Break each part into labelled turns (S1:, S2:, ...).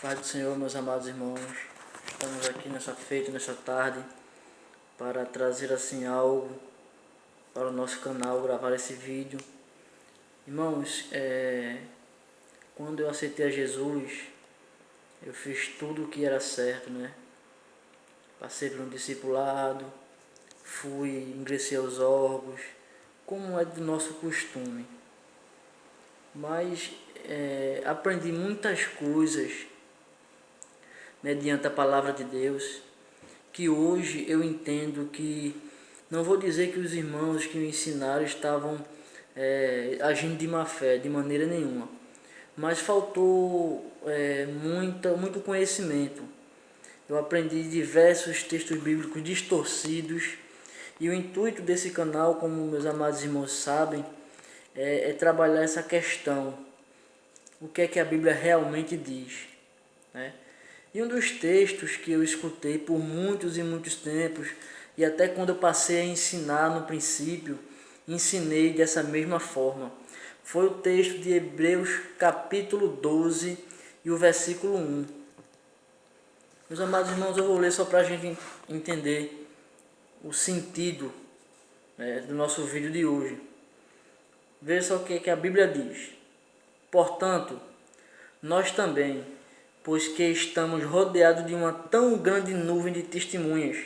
S1: Pai do Senhor, meus amados irmãos, estamos aqui nessa feita, nessa tarde, para trazer assim algo para o nosso canal, gravar esse vídeo. Irmãos, quando eu aceitei a Jesus, eu fiz tudo o que era certo, né? Passei por um discipulado, ingressei aos órgãos, como é do nosso costume. Mas aprendi muitas coisas mediante a palavra de Deus, que hoje eu entendo que, não vou dizer que os irmãos que me ensinaram estavam agindo de má fé, de maneira nenhuma, mas faltou muito conhecimento. Eu aprendi diversos textos bíblicos distorcidos, e o intuito desse canal, como meus amados irmãos sabem, é trabalhar essa questão, o que é que a Bíblia realmente diz, né? E um dos textos que eu escutei por muitos e muitos tempos, e até quando eu passei a ensinar no princípio, ensinei dessa mesma forma, foi o texto de Hebreus capítulo 12 e o versículo 1. Meus amados irmãos, eu vou ler só para a gente entender o sentido do nosso vídeo de hoje. Veja só o que a Bíblia diz. Portanto, nós também, pois que estamos rodeados de uma tão grande nuvem de testemunhas,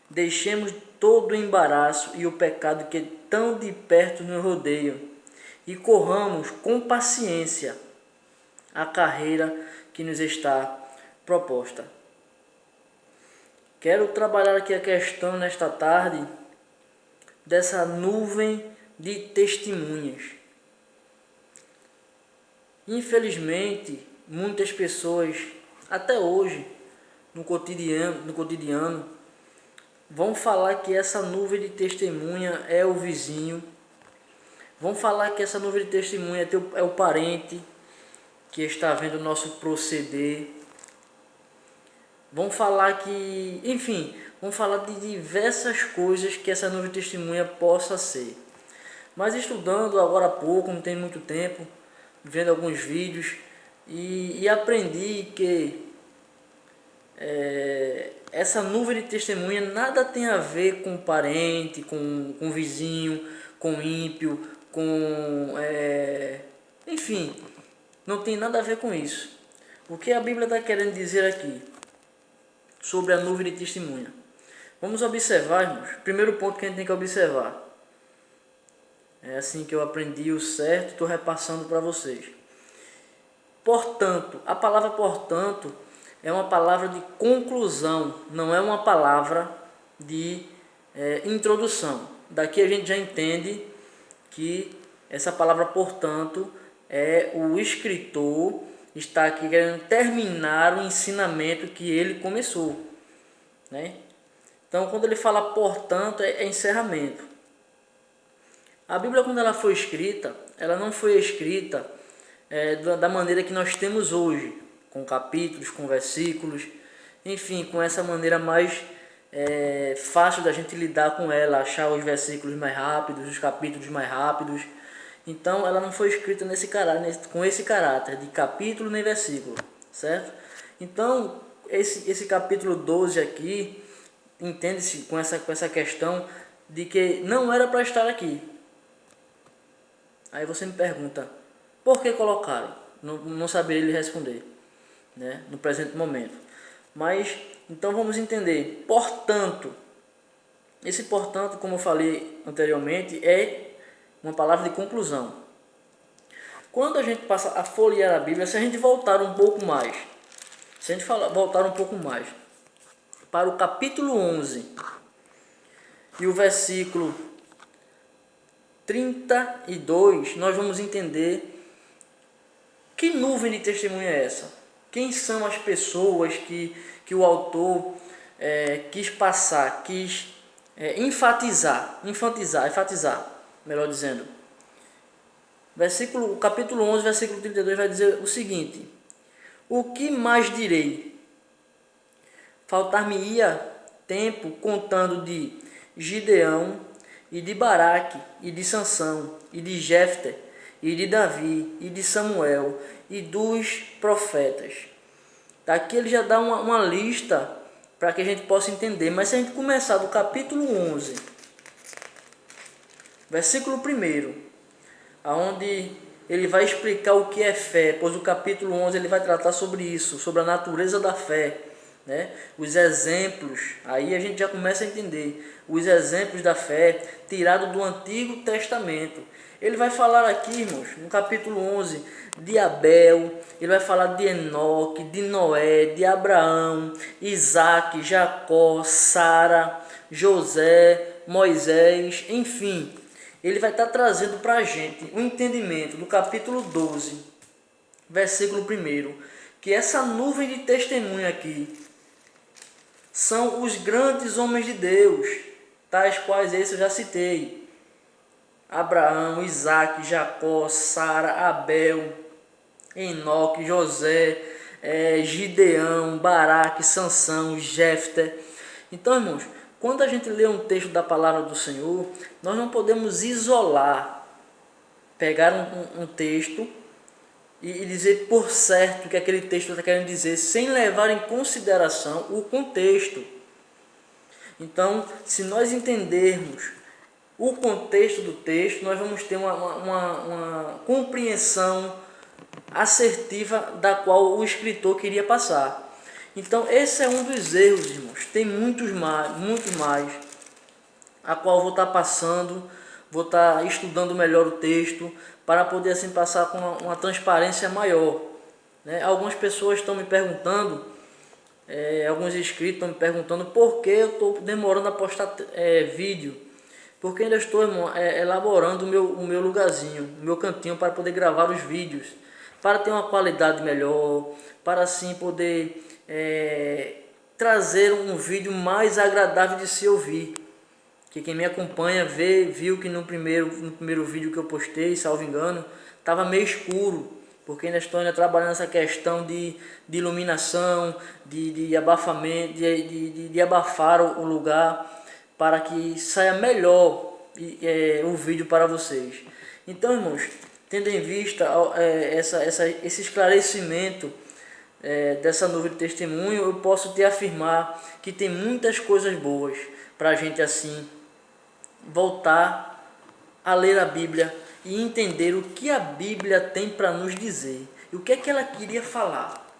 S1: deixemos todo o embaraço e o pecado que tão de perto nos rodeiam, e corramos com paciência a carreira que nos está proposta. Quero trabalhar aqui a questão nesta tarde dessa nuvem de testemunhas. Infelizmente, muitas pessoas, até hoje, no cotidiano, vão falar que essa nuvem de testemunha é o vizinho, vão falar que essa nuvem de testemunha é o parente que está vendo o nosso proceder, vão falar que, enfim, vão falar de diversas coisas que essa nuvem de testemunha possa ser. Mas estudando agora há pouco, não tem muito tempo, vendo alguns vídeos, e aprendi que essa nuvem de testemunha nada tem a ver com parente, com vizinho, com ímpio, enfim, não tem nada a ver com isso. O que a Bíblia está querendo dizer aqui sobre a nuvem de testemunha? Vamos observar, irmãos. Primeiro ponto que a gente tem que observar. É assim que eu aprendi o certo, estou repassando para vocês. Portanto, a palavra portanto é uma palavra de conclusão, não é uma palavra de introdução. Daqui a gente já entende que essa palavra portanto é o escritor está aqui querendo terminar o ensinamento que ele começou, né? Então, quando ele fala portanto, é encerramento. A Bíblia, quando ela foi escrita, ela não foi escrita da maneira que nós temos hoje, com capítulos, com versículos, enfim, com essa maneira mais fácil da gente lidar com ela, achar os versículos mais rápidos, os capítulos mais rápidos. Então, ela não foi escrita com esse caráter de capítulo nem versículo, certo? Então, esse capítulo 12 aqui, entende-se com essa questão de que não era para estar aqui. Aí você me pergunta, por que colocaram? Não saberia lhe responder, né, no presente momento. Mas, então vamos entender. Portanto, esse portanto, como eu falei anteriormente, é uma palavra de conclusão. Quando a gente passa a folhear a Bíblia, se a gente voltar um pouco mais, para o capítulo 11 e o versículo 32, nós vamos entender que nuvem de testemunha é essa. Quem são as pessoas que o autor quis enfatizar, melhor dizendo. O capítulo 11, versículo 32 vai dizer o seguinte: o que mais direi? Faltar-me-ia tempo contando de Gideão, e de Baraque, e de Sansão, e de Jefté, e de Davi, e de Samuel, e dos profetas. Aqui ele já dá uma lista para que a gente possa entender. Mas se a gente começar do capítulo 11, versículo 1, onde ele vai explicar o que é fé, pois o capítulo 11 ele vai tratar sobre isso, sobre a natureza da fé, né? Os exemplos, aí a gente já começa a entender os exemplos da fé tirados do Antigo Testamento. Ele vai falar aqui, irmãos, no capítulo 11, de Abel, ele vai falar de Enoque, de Noé, de Abraão, Isaac, Jacó, Sara, José, Moisés, enfim. Ele vai estar trazendo para a gente um entendimento do capítulo 12, versículo 1, que essa nuvem de testemunha aqui são os grandes homens de Deus, tais quais esses eu já citei: Abraão, Isaac, Jacó, Sara, Abel, Enoque, José, Gideão, Baraque, Sansão, Jefté. Então, irmãos, quando a gente lê um texto da palavra do Senhor, nós não podemos isolar, pegar um texto e dizer por certo o que aquele texto está querendo dizer, sem levar em consideração o contexto. Então, se nós entendermos o contexto do texto, nós vamos ter uma compreensão assertiva da qual o escritor queria passar. Então, esse é um dos erros, irmãos. Tem muito mais, a qual eu vou estar passando, vou estar estudando melhor o texto, para poder assim passar com uma transparência maior, né? Algumas pessoas estão me perguntando, alguns inscritos estão me perguntando por que eu estou demorando a postar vídeo, porque ainda estou, irmão, elaborando o meu lugarzinho, o meu cantinho para poder gravar os vídeos, para ter uma qualidade melhor, para assim poder trazer um vídeo mais agradável de se ouvir. Que quem me acompanha viu que no primeiro vídeo que eu postei, salvo engano, estava meio escuro, porque ainda estou trabalhando essa questão de iluminação, de abafamento, de abafar o lugar, para que saia melhor o vídeo para vocês. Então, irmãos, tendo em vista esse esclarecimento dessa nuvem de testemunho, eu posso te afirmar que tem muitas coisas boas para a gente assim voltar a ler a Bíblia e entender o que a Bíblia tem para nos dizer e o que é que ela queria falar.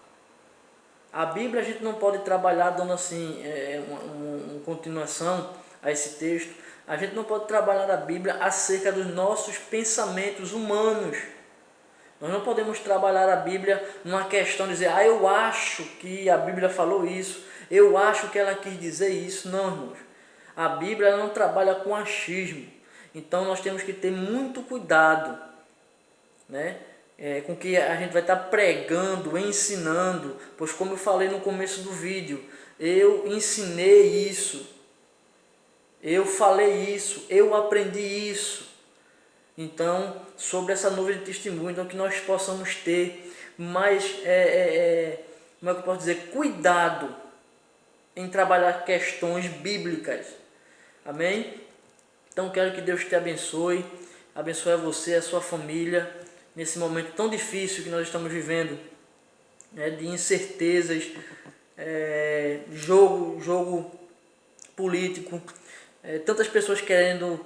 S1: A Bíblia a gente não pode trabalhar dando assim uma continuação a esse texto. A gente não pode trabalhar a Bíblia acerca dos nossos pensamentos humanos. Nós não podemos trabalhar a Bíblia numa questão de dizer, eu acho que a Bíblia falou isso, eu acho que ela quis dizer isso. Não, irmãos. A Bíblia ela não trabalha com achismo. Então nós temos que ter muito cuidado, né? Com que a gente vai estar pregando, ensinando. Pois como eu falei no começo do vídeo, eu ensinei isso, eu falei isso, eu aprendi isso. Então, sobre essa nuvem de testemunho, então que nós possamos ter mais, como é que eu posso dizer, cuidado em trabalhar questões bíblicas. Amém? Então quero que Deus te abençoe a você, a sua família, nesse momento tão difícil que nós estamos vivendo, de incertezas, jogo político, tantas pessoas querendo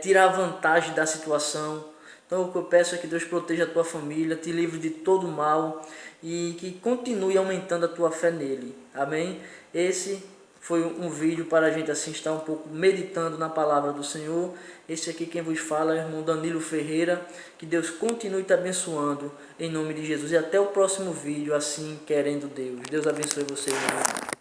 S1: tirar vantagem da situação. Então o que eu peço é que Deus proteja a tua família, te livre de todo mal e que continue aumentando a tua fé nele. Amém? Esse foi um vídeo para a gente assim estar um pouco meditando na palavra do Senhor. Esse aqui quem vos fala é o irmão Danilo Ferreira. Que Deus continue te abençoando em nome de Jesus. E até o próximo vídeo, assim querendo Deus. Deus abençoe você, irmão.